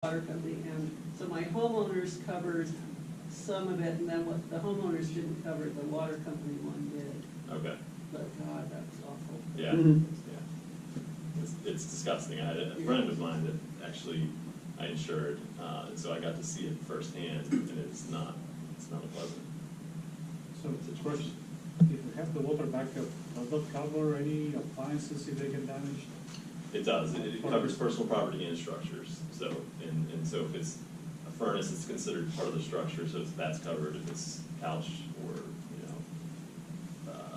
water company, and so my homeowners covered some of it, and then what the homeowners didn't cover, the water company one did. Okay. But God, that was awful. Yeah. Yeah. It's disgusting. I had a friend of mine that actually I insured, and so I got to see it firsthand, and it's not a pleasant. So it's a question. If you have the water backup, does that cover any appliances if they get damaged? It does. It covers personal property and structures. So, and so if it's a furnace, it's considered part of the structure, so that's covered. If it's couch or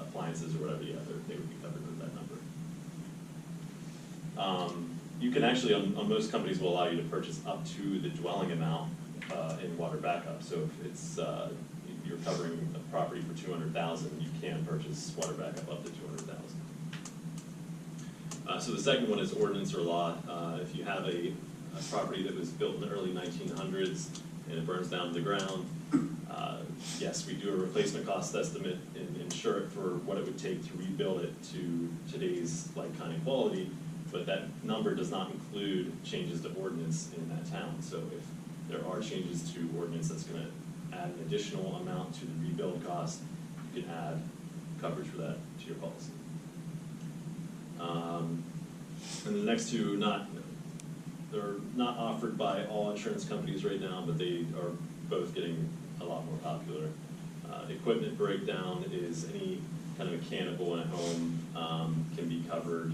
appliances or whatever, yeah, they would be covered with that number. You can actually, on most companies, will allow you to purchase up to the dwelling amount in water backup. So if it's you're covering a property for $200,000, you can purchase water backup up to $200,000. So the second one is ordinance or law. If you have a property that was built in the early 1900s and it burns down to the ground, yes, we do a replacement cost estimate and insure it for what it would take to rebuild it to today's like kind of quality, but that number does not include changes to ordinance in that town. So if there are changes to ordinance that's going to add an additional amount to the rebuild cost, you can add coverage for that to your policy. And the next two, they're not offered by all insurance companies right now, but they are both getting a lot more popular. Equipment breakdown is any kind of mechanical in a home can be covered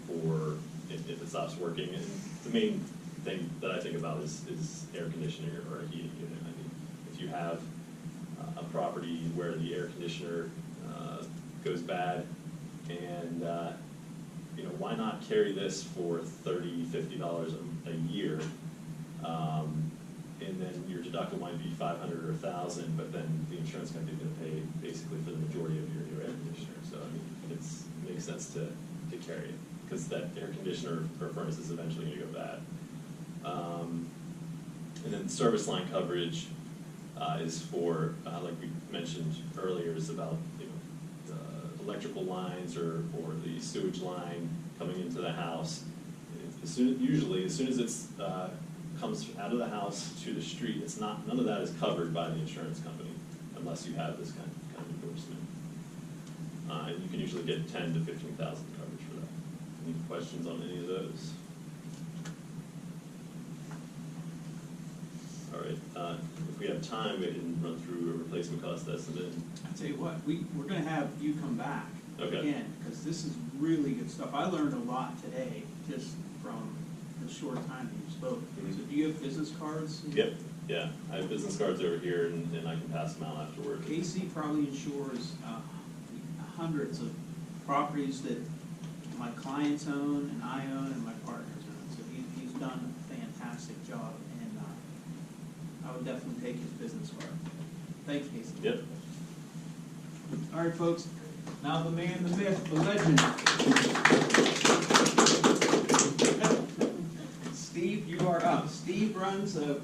for if it stops working. And the main thing that I think about is air conditioning or a heating unit. I mean, if you have a property where the air conditioner goes bad, and why not carry this for $30, $50 a year, and then your deductible might be $500 or $1,000, but then the insurance company is going to pay basically for the majority of your air conditioner. So I mean, it makes sense to carry it because that air conditioner or furnace is eventually going to go bad. And then service line coverage is for, like we mentioned earlier, is about the electrical lines or the sewage line coming into the house. Usually, as soon as it's comes out of the house to the street, none of that is covered by the insurance company unless you have this kind of endorsement. And you can usually get $10,000 to $15,000 coverage for that. Any questions on any of those? All right. If we have time, we can run through a replacement cost estimate. I'll tell you what, we're going to have you come back again, because this is really good stuff. I learned a lot today just from the short time that you spoke. Mm-hmm. So do you have business cards? Yep, yeah. I have business cards over here, and I can pass them out afterward. Casey probably insures hundreds of properties that my clients own, and I own, and my partners own. So he's done a fantastic job, and I would definitely take his business card. Thanks, Casey. Yep. All right, folks. Now the man, the myth, the legend. Steve, you are up. Steve runs a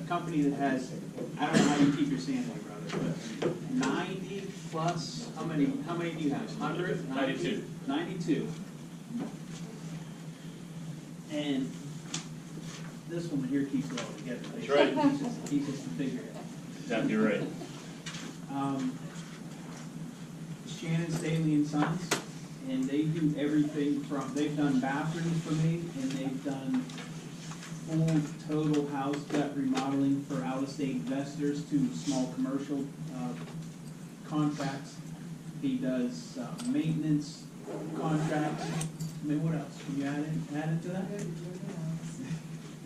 company that has, I don't know how you keep your sanity, brother, but 90 plus, how many do you have? 100? 92. 92. And this woman here keeps it all together. That's right. He's just a figurehead. Exactly right. Shannon, Staley and Sons, and they do everything from, they've done bathrooms for me, and they've done full total house gut remodeling for out-of-state investors to small commercial contracts. He does maintenance contracts. I mean, what else? Can you add into that?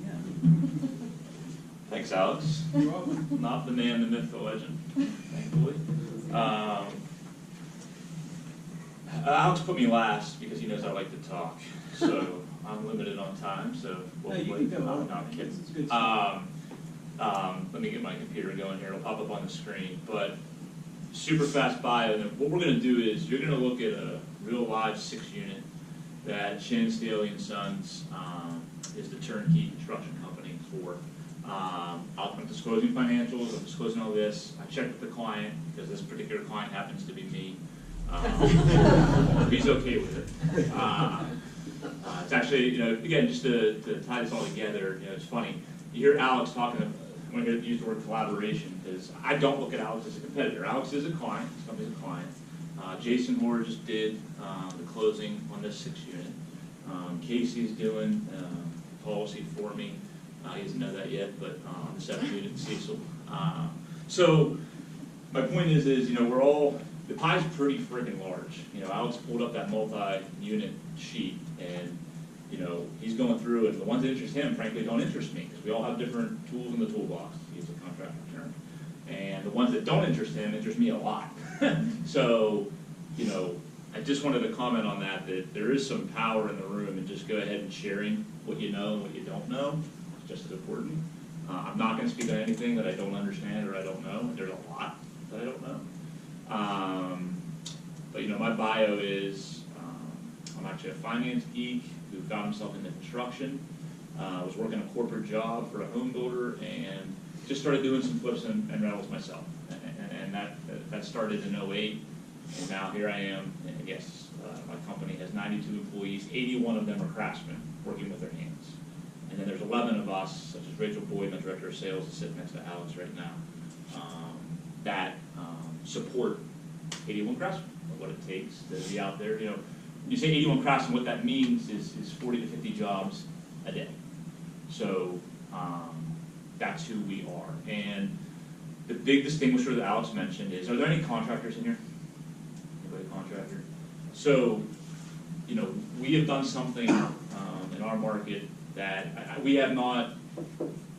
Yeah. Thanks, Alex. You're welcome. Not the man, the myth, the legend, thankfully. Alex put me last because he knows I like to talk, so I'm limited on time. So No, you can go on. I'm kidding. It's good stuff. Let me get my computer going here. It'll pop up on the screen. But super fast bio. And what we're going to do is you're going to look at a real live 6-unit that Shannon, Staley and Sons is the turnkey construction company for. I'm disclosing financials. I'm disclosing all this. I checked with the client because this particular client happens to be me. He's okay with it. It's actually, you know, again, just to tie this all together, you know, it's funny. You hear Alex talking, when I hear use the word collaboration, because I don't look at Alex as a competitor. Alex is a client, this company's a client. Jason Moore just did the closing on this 6 unit. Casey's doing policy for me. He doesn't know that yet, but on the 7 unit in Cecil. So my point is, you know, we're all, the pie's pretty freaking large. You know, Alex pulled up that multi-unit sheet, and you know, he's going through, and the ones that interest him, frankly, don't interest me, because we all have different tools in the toolbox, to use a contract term. And the ones that don't interest him interest me a lot. So, you know, I just wanted to comment on that there is some power in the room, and just go ahead and sharing what you know and what you don't know is just as important. I'm not going to speak on anything that I don't understand or I don't know. There's a lot that I don't know. But you know, my bio is, I'm actually a finance geek who found himself into construction. Was working a corporate job for a home builder, and just started doing some flips and rentals myself. And that started in 08, and now here I am. And yes, my company has 92 employees. 81 of them are craftsmen working with their hands. And then there's 11 of us, such as Rachel Boyd, my director of sales, is sitting next to Alex right now, that support 81 craftsmen, what it takes to be out there. You know, when you say 81 craftsmen, what that means is 40 to 50 jobs a day. So that's who we are. And the big distinguisher that Alex mentioned is, are there any contractors in here? Anybody contractor? So, you know, we have done something in our market that we have not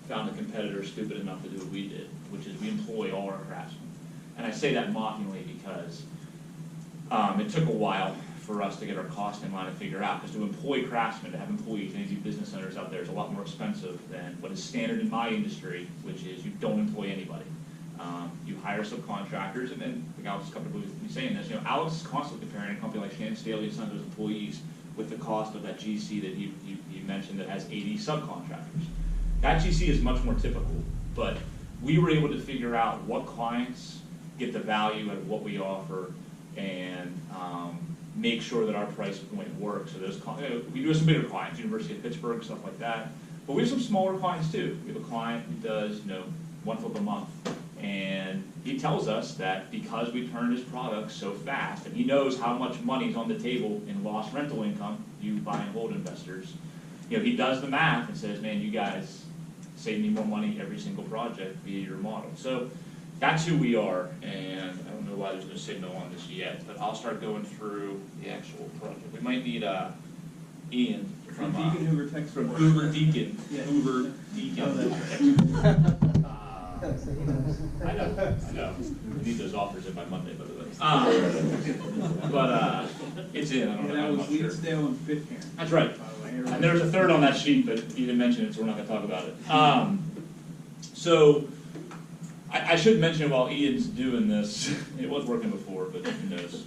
found a competitor stupid enough to do what we did, which is we employ all our craftsmen. And I say that mockingly because it took a while for us to get our cost in line to figure out, because to employ craftsmen, to have employees, any of you business owners out there, is a lot more expensive than what is standard in my industry, which is you don't employ anybody. You hire subcontractors, and then I think Alex is comfortable with me saying this. You know, Alex is constantly comparing a company like Shannon, Staley, and Sons of employees with the cost of that GC that you mentioned that has 80 subcontractors. That GC is much more typical, but we were able to figure out what clients get the value of what we offer, and make sure that our price point works. So those, we do have some bigger clients, University of Pittsburgh, stuff like that, but we have some smaller clients too. We have a client who does, you know, 1 flip a month, and he tells us that because we turn his products so fast, and he knows how much money is on the table in lost rental income, you buy and hold investors, you know, he does the math and says, man, you guys save me more money every single project via your model. So that's who we are, and I don't know why there's no signal on this yet, but I'll start going through the actual project. We might need Ian from Deacon Hoover Tech from Support. Hoover Deacon. Yeah. Hoover Deacon. Oh, that's I know. We need those offers in by Monday, by the way. But it's in. I don't know. And that I'm was not sure. Leedsdale and Pitcairn. That's right. By the way. And there's a third on that sheet, but you didn't mention it, so we're not going to talk about it. So I should mention while Ian's doing this, it was working before, but who knows.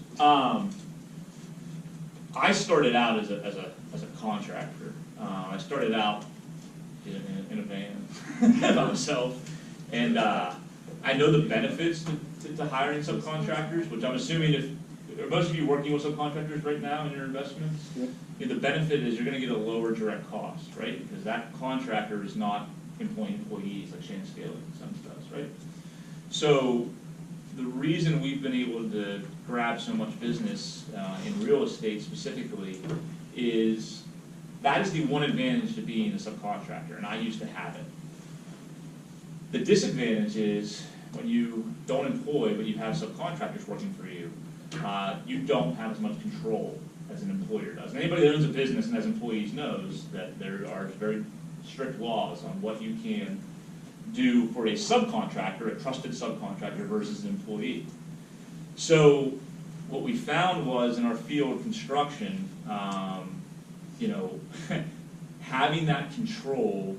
I started out as a contractor. I started out in a van by myself, and I know the benefits to hiring subcontractors, which I'm assuming are most of you working with subcontractors right now in your investments? Yep. You know, the benefit is you're going to get a lower direct cost, right? Because that contractor is not employing employees like Shannon, Staley and Sons does, right? So the reason we've been able to grab so much business in real estate specifically is that is the one advantage to being a subcontractor, and I used to have it. The disadvantage is when you don't employ, but you have subcontractors working for you, you don't have as much control as an employer does. And anybody that owns a business and has employees knows that there are very strict laws on what you can do for a subcontractor, a trusted subcontractor versus an employee. So what we found was in our field of construction, you know, having that control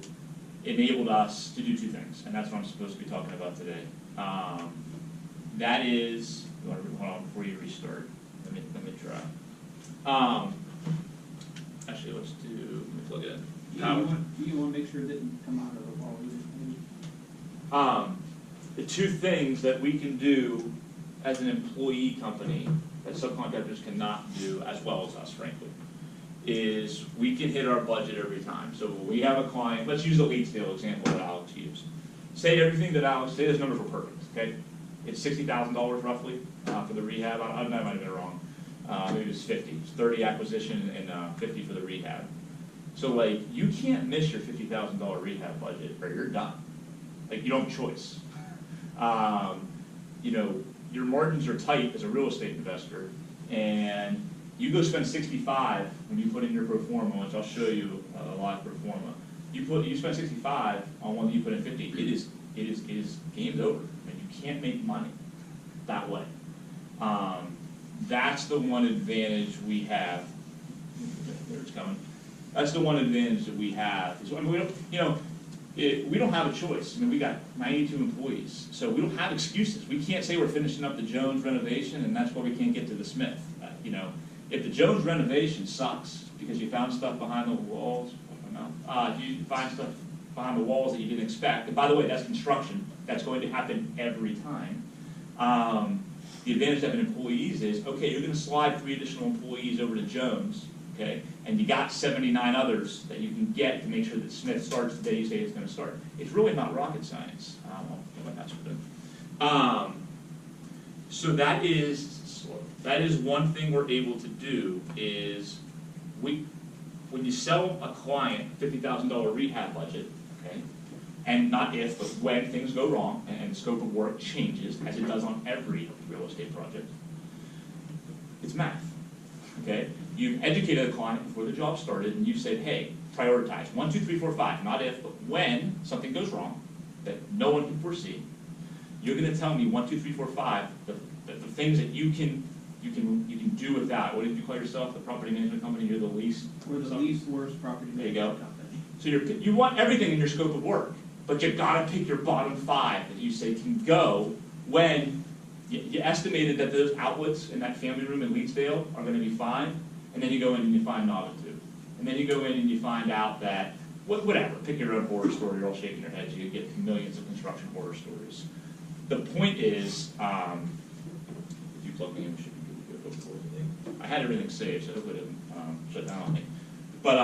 enabled us to do two things, and that's what I'm supposed to be talking about today. That is, hold on before you restart. Let me try. Actually, let me plug it in. You want to make sure it didn't come out of the wall either. The two things that we can do as an employee company that subcontractors cannot do as well as us, frankly. is we can hit our budget every time. So when we have a client, let's use the Leedsdale example that Alex used. Say this numbers were perfect, okay? It's $60,000 roughly for the rehab. I might have been wrong. Maybe it was 50. It's 30 acquisition and 50 for the rehab. So like, you can't miss your $50,000 rehab budget or you're done. Like, you don't have a choice. You know, your margins are tight as a real estate investor, and you go spend 65 when you put in your pro forma, which I'll show you a live pro forma. You spend 65 on one that you put in 50. It is game's over, and you can't make money that way. That's the one advantage we have. There it's coming. That's the one advantage that we have. I mean, we don't have a choice. I mean, we got 92 employees, so we don't have excuses. We can't say we're finishing up the Jones renovation, and that's why we can't get to the Smith. You know, if the Jones renovation sucks because you found stuff behind the walls, you find stuff behind the walls that you didn't expect. And by the way, that's construction. That's going to happen every time. The advantage of having employees is, okay, you're going to slide 3 additional employees over to Jones, okay, and you got 79 others that you can get to make sure that Smith starts the day you say it's going to start. It's really not rocket science. So that is one thing we're able to do is when you sell a client $50,000 rehab budget, okay, and not if, but when things go wrong and the scope of work changes, as it does on every real estate project, it's math, okay? You've educated a client before the job started, and you said, hey, prioritize 1, 2, 3, 4, 5, not if, but when something goes wrong that no one can foresee, you're going to tell me 1, 2, 3, 4, 5, the things that you can do with that. What did you call yourself? The property management company? You're the least. We're the least worst property There you go. management company. So you want everything in your scope of work, but you got to pick your bottom 5 that you say can go when you estimated that those outlets in that family room in Leedsdale are going to be fine, and then you go in and you find not to. And then you go in and you find out that, whatever, pick your own horror story, you're all shaking your heads, you get millions of construction horror stories. The point is, if you plug me in, we should be good to go. I had everything saved, so hopefully it didn't shut down on me. But,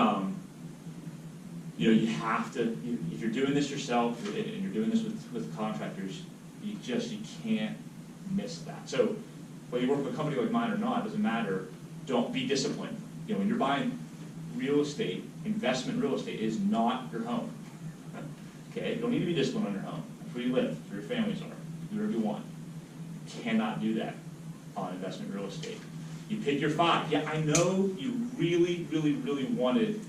you have to, if you're doing this yourself, and you're doing this with contractors, you can't miss that. So, whether you work with a company like mine or not, it doesn't matter. Don't be disciplined. When you're buying real estate, investment real estate is not your home. Okay? You don't need to be disciplined on your home. That's where you live, that's where your families are. Do whatever you want. You cannot do that on investment real estate. You pick your 5. Yeah, I know you really, really, really wanted